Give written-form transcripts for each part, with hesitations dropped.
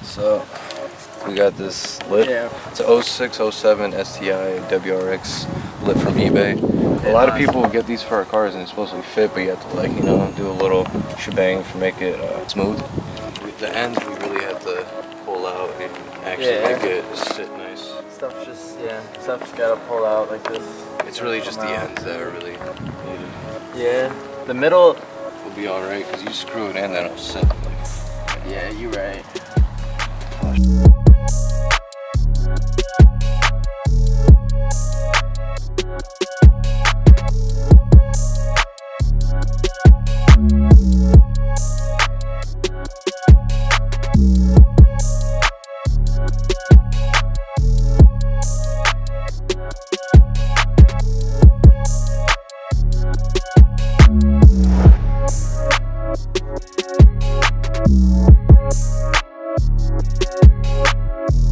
So we got this lip. It's a 06, 07 STI WRX lip from eBay. A lot of people get these for our cars and it's supposed to fit, but you have to, like, you know, do a little shebang to make it smooth. The ends we really had to pull out and actually make it sit nice. Stuff's gotta pull out like this. It's really just the ends that are really needed. Yeah, the middle will be alright because you screw it in, then it'll sit. Yeah, you're right.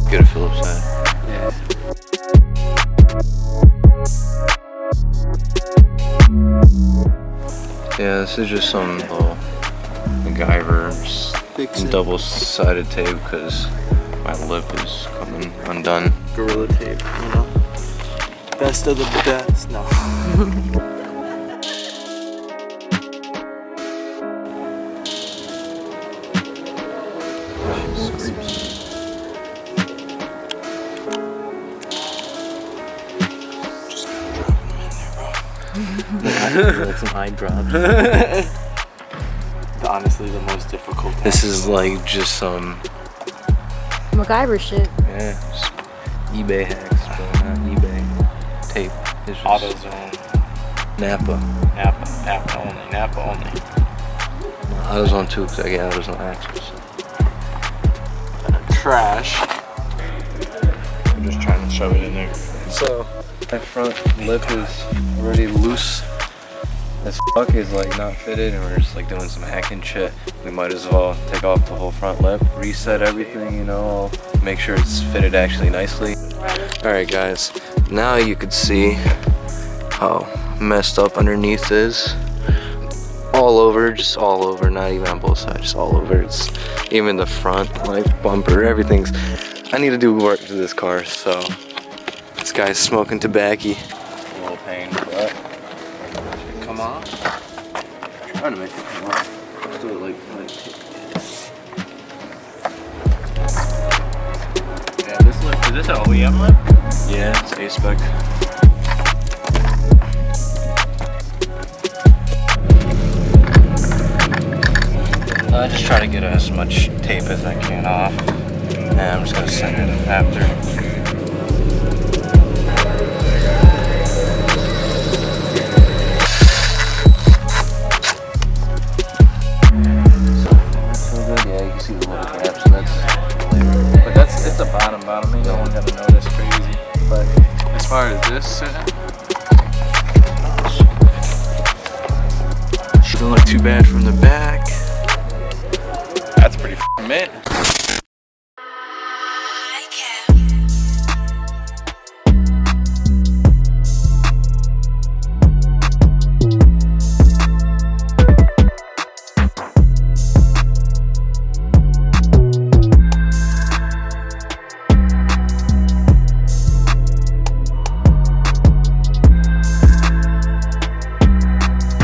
Get a Phillips head. Yeah, this is just some little MacGyver double-sided tape because my lip is coming undone. Gorilla tape, you know? Best of the best. No. Like some eye drops. Honestly, the most difficult. This is like just some MacGyver shit. yeah, just eBay hacks, but not eBay tape. It's just AutoZone. Napa. Napa only. AutoZone too, because I get AutoZone access. Trash. I'm just trying to shove it in there. So that front lip is already loose as fuck, is like not fitted, and we're just like doing some hacking shit. We might as well take off the whole front lip, reset everything, you know, make sure it's fitted actually nicely. Alright guys, now you could see how messed up underneath is. All over, just all over, not even on both sides, just all over. It's even the front, like bumper, everything's. I need to do work to this car, so this guy's smoking tobacco. A little pain, but come off. I'm trying to make it come off. Let's do it like Yeah, this lip, is this an OEM lip? yeah, it's A-spec. I just try to get as much tape as I can off, and I'm just gonna send it after. It's the bottom, ain't no one gonna notice crazy. But as far as this sitting, She don't look too bad from the back. that's pretty f***ing mint.